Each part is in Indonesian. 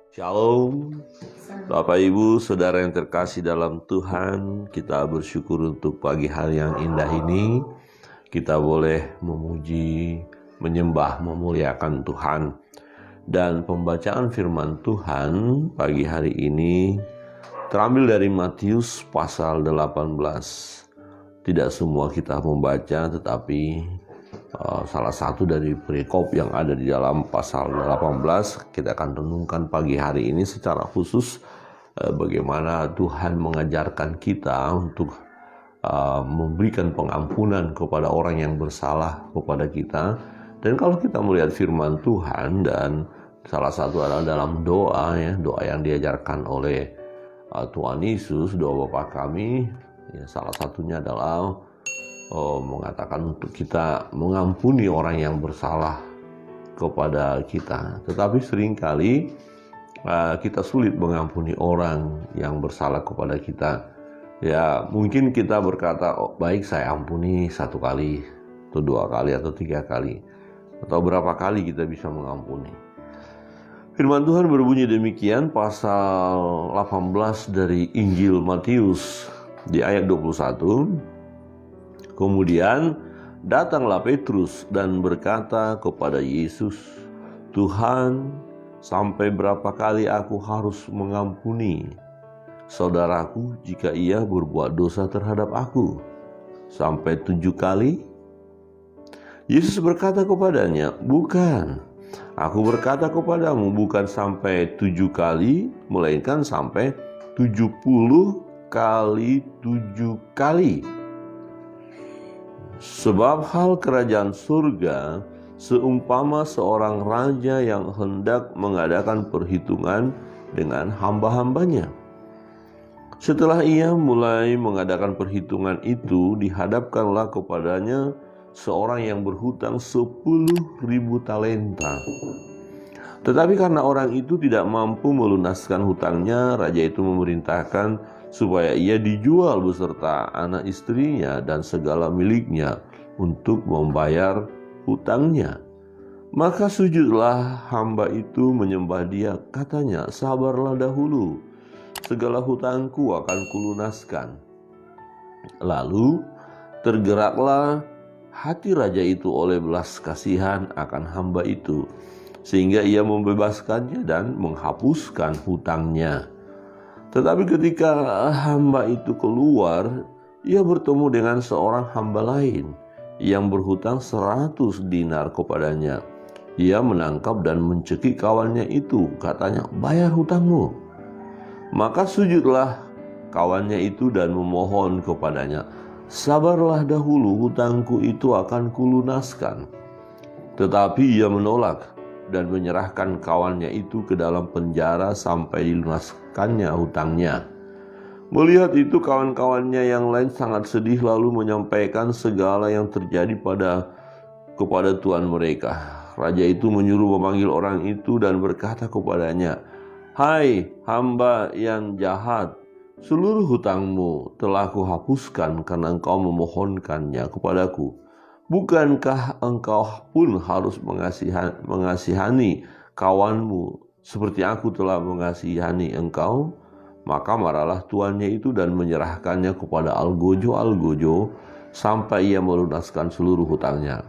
Shalom, Bapak Ibu, Saudara yang terkasih dalam Tuhan. Kita bersyukur untuk pagi hari yang indah ini. Kita boleh memuji, menyembah, memuliakan Tuhan. Dan pembacaan firman Tuhan pagi hari ini terambil dari Matius pasal 18. Tidak semua kita membaca, tetapi salah satu dari perikop yang ada di dalam pasal 18 kita akan renungkan pagi hari ini secara khusus bagaimana Tuhan mengajarkan kita untuk memberikan pengampunan kepada orang yang bersalah kepada kita. Dan kalau kita melihat firman Tuhan, dan salah satu adalah dalam doa yang diajarkan oleh Tuhan Yesus, doa Bapa kami, salah satunya adalah mengatakan untuk kita mengampuni orang yang bersalah kepada kita. Tetapi seringkali kita sulit mengampuni orang yang bersalah kepada kita. Ya, mungkin kita berkata, baik saya ampuni 1 kali, atau 2 kali, atau 3 kali, atau berapa kali kita bisa mengampuni. Firman Tuhan berbunyi demikian, pasal 18 dari Injil Matius di ayat 21. Kemudian datanglah Petrus dan berkata kepada Yesus, "Tuhan, sampai berapa kali aku harus mengampuni saudaraku jika ia berbuat dosa terhadap aku? Sampai 7 kali?" Yesus berkata kepadanya, "Bukan, aku berkata kepadamu, bukan sampai 7 kali, melainkan sampai 70 kali 7 kali. Sebab hal kerajaan surga seumpama seorang raja yang hendak mengadakan perhitungan dengan hamba-hambanya. Setelah ia mulai mengadakan perhitungan itu, dihadapkanlah kepadanya seorang yang berhutang 10.000 talenta. Tetapi karena orang itu tidak mampu melunaskan hutangnya, raja itu memerintahkan supaya ia dijual beserta anak istrinya dan segala miliknya untuk membayar hutangnya. Maka sujudlah hamba itu menyembah dia, katanya, 'Sabarlah dahulu, segala hutangku akan kulunaskan.' Lalu tergeraklah hati raja itu oleh belas kasihan akan hamba itu, sehingga ia membebaskannya dan menghapuskan hutangnya. Tetapi ketika hamba itu keluar, ia bertemu dengan seorang hamba lain yang berhutang 100 dinar kepadanya. Ia menangkap dan mencekik kawannya itu, katanya, 'Bayar hutangmu.' Maka sujudlah kawannya itu dan memohon kepadanya, 'Sabarlah dahulu, hutangku itu akan kulunaskan.' Tetapi ia menolak dan menyerahkan kawannya itu ke dalam penjara sampai dilunaskannya hutangnya. Melihat itu, kawan-kawannya yang lain sangat sedih, lalu menyampaikan segala yang terjadi kepada tuan mereka. Raja itu menyuruh memanggil orang itu dan berkata kepadanya, 'Hai hamba yang jahat, seluruh hutangmu telah kuhapuskan karena engkau memohonkannya kepadaku. Bukankah engkau pun harus mengasihani kawanmu seperti aku telah mengasihani engkau?' Maka marahlah tuannya itu dan menyerahkannya kepada algojo-algojo sampai ia melunaskan seluruh hutangnya.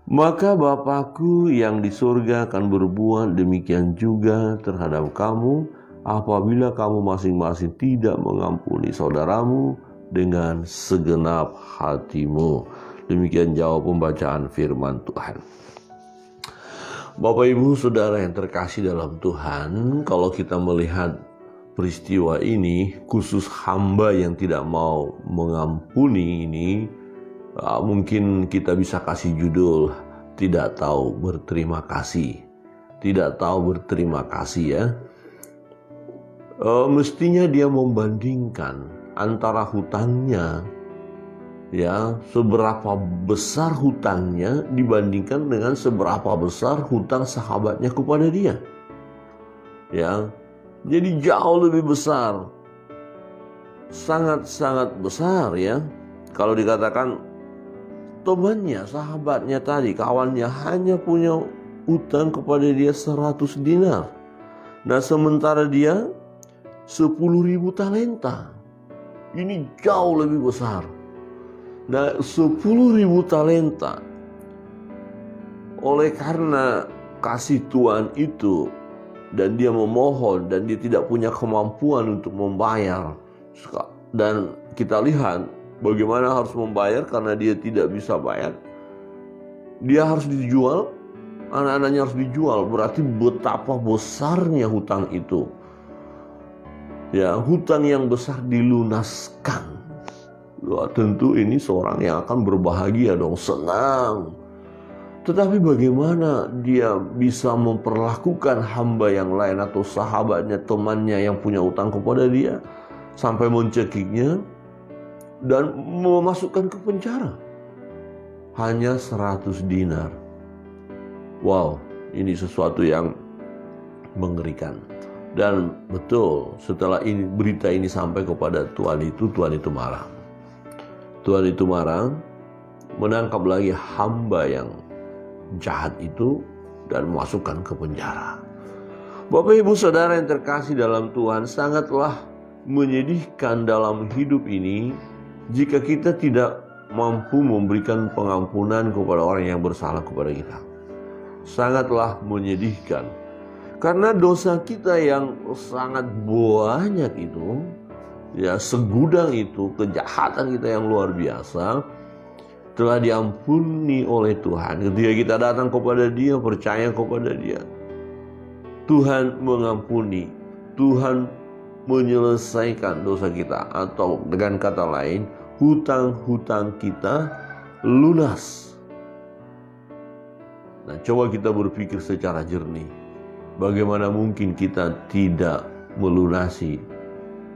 Maka Bapakku yang di surga akan berbuat demikian juga terhadap kamu apabila kamu masing-masing tidak mengampuni saudaramu dengan segenap hatimu." Demikian jawab pembacaan firman Tuhan. Bapak Ibu Saudara yang terkasih dalam Tuhan, kalau kita melihat peristiwa ini, khusus hamba yang tidak mau mengampuni ini, mungkin kita bisa kasih judul, tidak tahu berterima kasih. Tidak tahu berterima kasih ya. Mestinya dia membandingkan antara hutangnya, ya, seberapa besar hutangnya dibandingkan dengan seberapa besar hutang sahabatnya kepada dia. Ya, jadi jauh lebih besar. Sangat-sangat besar ya. Kalau dikatakan temannya, sahabatnya tadi, kawannya hanya punya utang kepada dia 100 dinar. Nah, sementara dia 10.000 talenta. Ini jauh lebih besar. Nah, 10.000 talenta. Oleh karena kasih Tuhan itu, dan dia memohon, dan dia tidak punya kemampuan untuk membayar. Dan kita lihat bagaimana harus membayar karena dia tidak bisa bayar. Dia harus dijual, anak-anaknya harus dijual. Berarti betapa besarnya hutang itu. Ya, hutang yang besar dilunaskan. Wah, tentu ini seorang yang akan berbahagia dong, senang. Tetapi bagaimana dia bisa memperlakukan hamba yang lain atau sahabatnya, temannya yang punya utang kepada dia sampai mencekiknya dan memasukkan ke penjara? Hanya 100 dinar. Wow, ini sesuatu yang mengerikan. Dan betul, setelah berita ini sampai kepada Tuhan itu marah. Tuhan itu marah, menangkap lagi hamba yang jahat itu dan memasukkan ke penjara. Bapak Ibu Saudara yang terkasih dalam Tuhan, sangatlah menyedihkan dalam hidup ini jika kita tidak mampu memberikan pengampunan kepada orang yang bersalah kepada kita. Sangatlah menyedihkan. Karena dosa kita yang sangat banyak itu, ya segudang itu, kejahatan kita yang luar biasa, telah diampuni oleh Tuhan. Ketika kita datang kepada Dia, percaya kepada Dia, Tuhan mengampuni, Tuhan menyelesaikan dosa kita. Atau dengan kata lain, hutang-hutang kita lunas. Nah, coba kita berpikir secara jernih. Bagaimana mungkin kita tidak melunasi,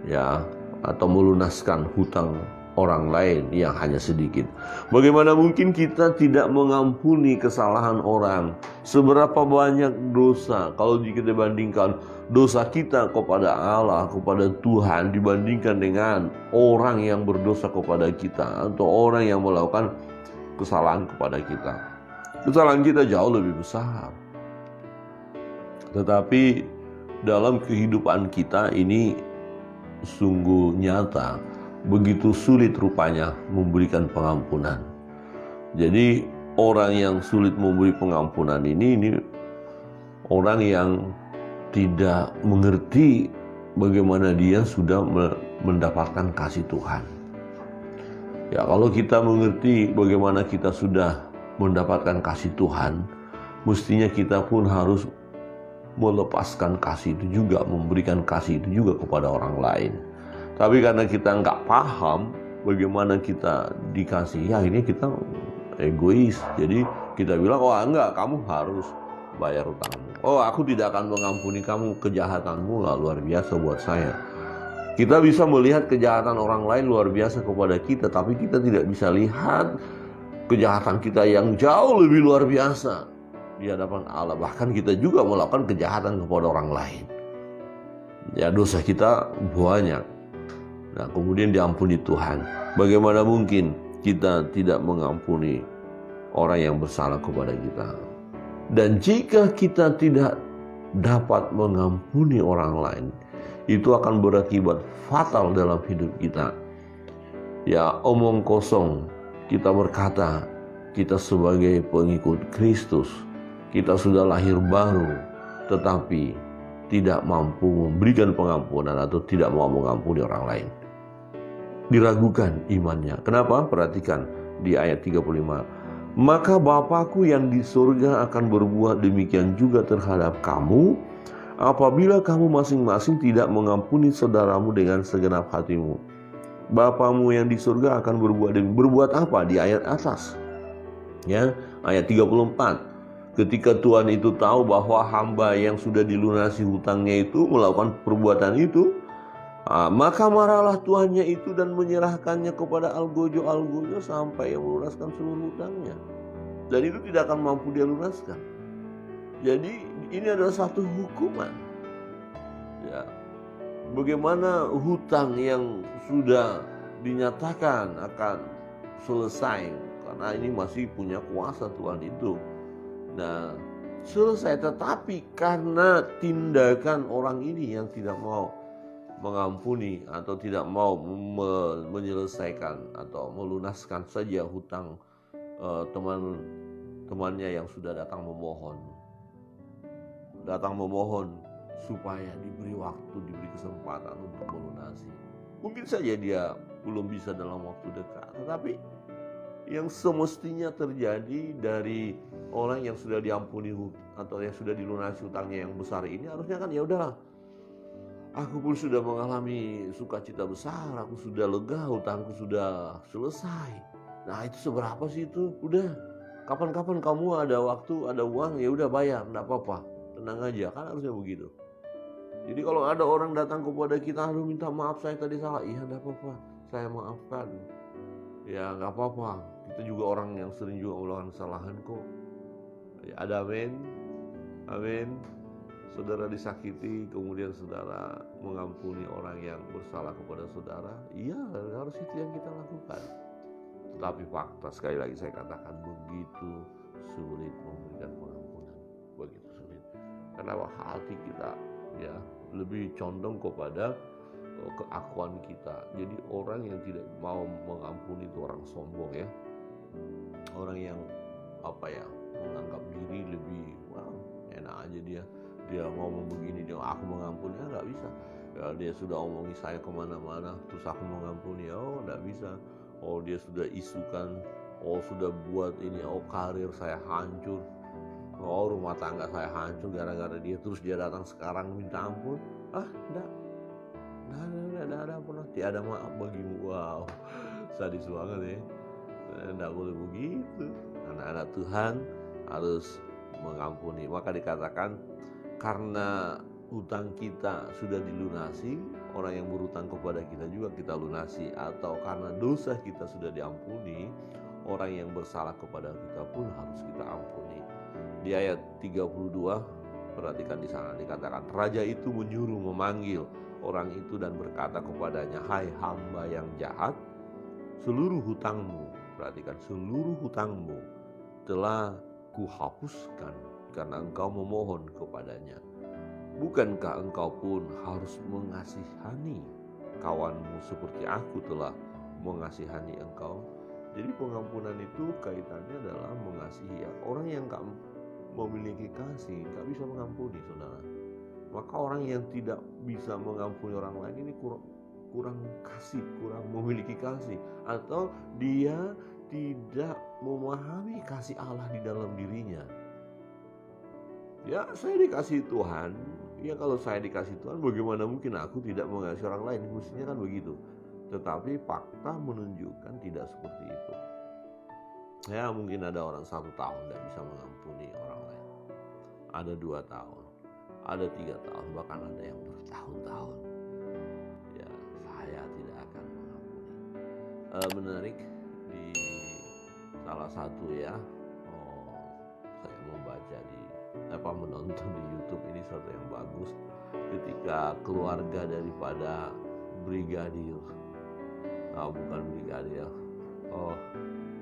ya, atau melunaskan hutang orang lain yang hanya sedikit? Bagaimana mungkin kita tidak mengampuni kesalahan orang? Seberapa banyak dosa kalau jika dibandingkan dosa kita kepada Allah, kepada Tuhan, dibandingkan dengan orang yang berdosa kepada kita atau orang yang melakukan kesalahan kepada kita. Kesalahan kita jauh lebih besar. Tetapi dalam kehidupan kita ini sungguh nyata, begitu sulit rupanya memberikan pengampunan. Jadi orang yang sulit memberi pengampunan ini orang yang tidak mengerti bagaimana dia sudah mendapatkan kasih Tuhan. Ya, kalau kita mengerti bagaimana kita sudah mendapatkan kasih Tuhan, mestinya kita pun harus melepaskan kasih itu juga, memberikan kasih itu juga kepada orang lain. Tapi karena kita nggak paham bagaimana kita dikasih, ya ini kita egois. Jadi kita bilang, oh enggak, kamu harus bayar utangmu. Oh, aku tidak akan mengampuni kamu, kejahatanmu lah luar biasa buat saya. Kita bisa melihat kejahatan orang lain luar biasa kepada kita, tapi kita tidak bisa lihat kejahatan kita yang jauh lebih luar biasa di hadapan Allah. Bahkan kita juga melakukan kejahatan kepada orang lain. Ya, dosa kita banyak. Nah, kemudian diampuni Tuhan. Bagaimana mungkin kita tidak mengampuni orang yang bersalah kepada kita? Dan jika kita tidak dapat mengampuni orang lain, itu akan berakibat fatal dalam hidup kita. Ya, omong kosong. Kita berkata, kita sebagai pengikut Kristus, kita sudah lahir baru, tetapi tidak mampu memberikan pengampunan atau tidak mau mengampuni orang lain. Diragukan imannya. Kenapa? Perhatikan di ayat 35. Maka Bapakku yang di surga akan berbuat demikian juga terhadap kamu, apabila kamu masing-masing tidak mengampuni saudaramu dengan segenap hatimu. Bapamu yang di surga akan berbuat apa? Di ayat atas. Ya, ayat 34. Ketika Tuhan itu tahu bahwa hamba yang sudah dilunasi hutangnya itu melakukan perbuatan itu, maka marahlah tuannya itu dan menyerahkannya kepada algojo-algojo sampai yang melunaskan seluruh hutangnya. Dan itu tidak akan mampu dia lunaskan. Jadi ini adalah satu hukuman. Ya, bagaimana hutang yang sudah dinyatakan akan selesai, karena ini masih punya kuasa Tuhan itu. Nah, selesai. Tetapi karena tindakan orang ini yang tidak mau mengampuni atau tidak mau menyelesaikan atau melunaskan saja hutang teman-temannya yang sudah datang memohon supaya diberi waktu, diberi kesempatan untuk melunasi. Mungkin saja dia belum bisa dalam waktu dekat, tetapi yang semestinya terjadi dari orang yang sudah diampuni atau yang sudah dilunasi hutangnya yang besar ini, harusnya kan ya udahlah, aku pun sudah mengalami sukacita besar, aku sudah lega, hutangku sudah selesai. Nah, itu seberapa sih itu? Udah, kapan-kapan kamu ada waktu, ada uang, ya udah bayar, enggak apa-apa, tenang aja, kan harusnya begitu. Jadi kalau ada orang datang kepada kita, aduh minta maaf saya tadi salah, iya enggak apa-apa, saya maafkan. Ya enggak apa-apa, kita juga orang yang sering juga melakukan kesalahan kok. Ya, ada amin. Amin. Saudara disakiti, kemudian saudara mengampuni orang yang bersalah kepada saudara, iya harus itu yang kita lakukan. Tetapi fakta, sekali lagi saya katakan, begitu sulit memberikan pengampunan, begitu sulit. Karena hati kita ya lebih condong kepada keakuan kita. Jadi orang yang tidak mau mengampuni itu orang sombong ya, orang yang menganggap diri lebih enak aja dia ngomong begini, dia aku mengampuni, nggak bisa ya. Dia sudah omongi saya kemana-mana terus aku mengampuni, nggak bisa. Dia sudah isukan, sudah buat ini, karir saya hancur, rumah tangga saya hancur gara-gara dia, terus dia datang sekarang minta ampun, enggak ada pernah, tiada maaf bagimu. Wow, sadis banget ya. Enggak boleh begitu. Anak-anak Tuhan harus mengampuni. Maka dikatakan karena hutang kita sudah dilunasi, orang yang berhutang kepada kita juga kita lunasi. Atau karena dosa kita sudah diampuni, orang yang bersalah kepada kita pun harus kita ampuni. Di ayat 32, perhatikan di sana dikatakan, raja itu memanggil orang itu dan berkata kepadanya, hai hamba yang jahat, seluruh hutangmu, perhatikan, seluruh hutangmu telah kuhapuskan karena engkau memohon kepadanya. Bukankah engkau pun harus mengasihani kawanmu seperti aku telah mengasihani engkau? Jadi pengampunan itu kaitannya adalah mengasihi. Orang yang gak memiliki kasih gak bisa mengampuni, saudara. Maka orang yang tidak bisa mengampuni orang lain ini kurang kasih, kurang memiliki kasih, atau dia tidak memahami kasih Allah di dalam dirinya. Ya, saya dikasih Tuhan. Ya, kalau saya dikasih Tuhan, bagaimana mungkin aku tidak mengasihi orang lain? Mestinya kan begitu. Tetapi fakta menunjukkan tidak seperti itu. Ya, mungkin ada orang 1 tahun tidak bisa mengampuni orang lain, ada 2 tahun, ada 3 tahun, bahkan ada yang bertahun-tahun. Ya, saya tidak akan mengampuni. Menarik di salah satu saya membaca menonton di YouTube, ini satu yang bagus, ketika keluarga daripada brigadir,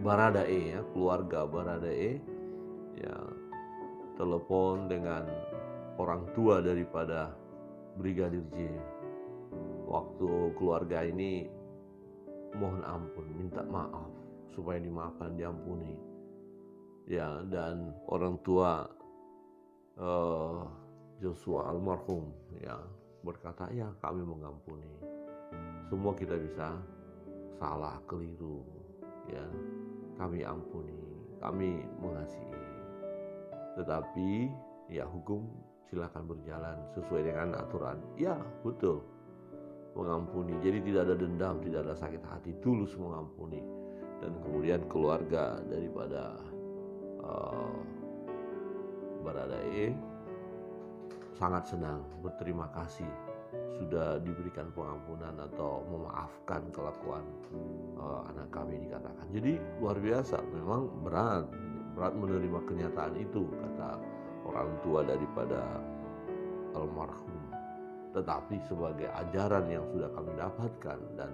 Baradae, ya, keluarga Baradae ya telepon dengan orang tua daripada Brigadir J. Waktu keluarga ini mohon ampun, minta maaf supaya dimaafkan, diampuni. Ya, dan orang tua Joshua almarhum ya berkata, ya kami mengampuni. Semua kita bisa salah, keliru, ya kami ampuni, kami mengasihi. Tetapi ya hukum silakan berjalan sesuai dengan aturan. Ya betul, mengampuni. Jadi tidak ada dendam, tidak ada sakit hati, tulus mengampuni. Dan kemudian keluarga daripada Baradae sangat senang, berterima kasih sudah diberikan pengampunan atau memaafkan kelakuan anak kami, dikatakan. Jadi luar biasa, memang berat menerima kenyataan itu, kata orang tua daripada almarhum. Tetapi sebagai ajaran yang sudah kami dapatkan dan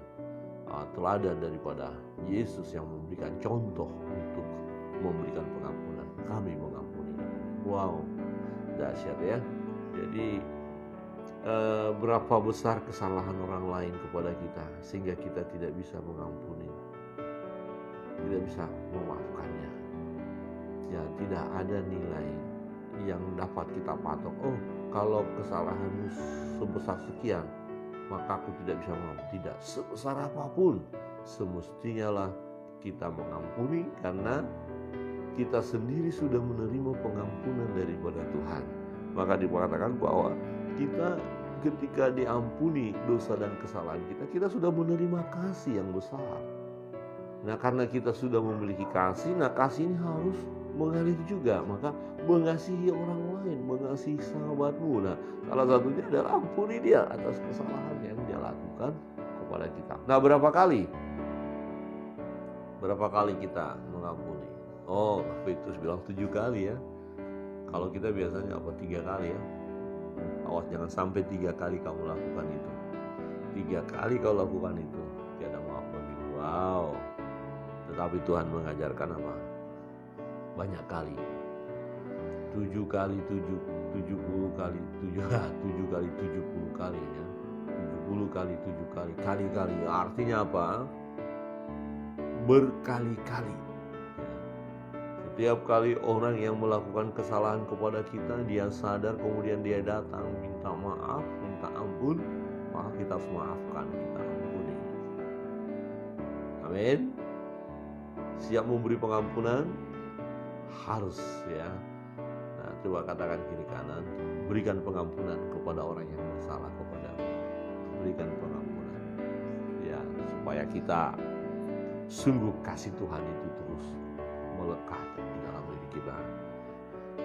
teladan daripada Yesus yang memberikan contoh untuk memberikan pengampunan, kami mengampuni. Wow, dahsyat ya. Jadi berapa besar kesalahan orang lain kepada kita sehingga kita tidak bisa mengampuni, tidak bisa memaafkannya. Ya, tidak ada nilai yang dapat kita patok. Oh, kalau kesalahanmu sebesar sekian, maka aku tidak bisa mengampuni. Tidak, sebesar apapun semestinya lah kita mengampuni, karena kita sendiri sudah menerima pengampunan daripada Tuhan. Maka dikatakan bahwa kita ketika diampuni dosa dan kesalahan kita sudah menerima kasih yang besar. Nah, karena kita sudah memiliki kasih, nah kasih ini harus mengalir juga. Maka mengasihi orang lain, mengasihi sahabatmu. Nah, salah satunya adalah ampuni dia atas kesalahan yang dia lakukan kepada kita. Nah, berapa kali kita mengampuni? Oh, Petrus bilang 7 kali ya. Kalau kita biasanya 3 kali ya. Awas jangan sampai 3 kali kamu lakukan itu. 3 kali kau lakukan itu, tiada maaf bagimu. Wow. Tetapi Tuhan mengajarkan apa? Banyak kali. 7 kali 70 kali 7 kali 70 kali ya. 70 kali 7 kali, kali-kali. Artinya apa? Berkali-kali. Setiap kali orang yang melakukan kesalahan kepada kita, dia sadar, kemudian dia datang minta maaf, minta ampun, maka kita harus maafkan, kita ampuni. Amin. Siap memberi pengampunan? Harus ya. Nah, coba katakan kiri kanan, berikan pengampunan kepada orang yang bersalah kepadamu. Berikan pengampunan. Ya, supaya kita sungguh kasih Tuhan itu terus melekat di dalam diri kita.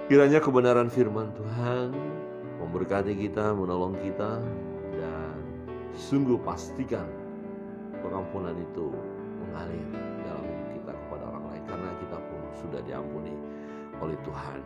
Kiranya kebenaran firman Tuhan memberkati kita, menolong kita, dan sungguh pastikan pengampunan itu mengalir dalam hidup kita kepada orang lain, karena kita pun sudah diampuni oleh Tuhan.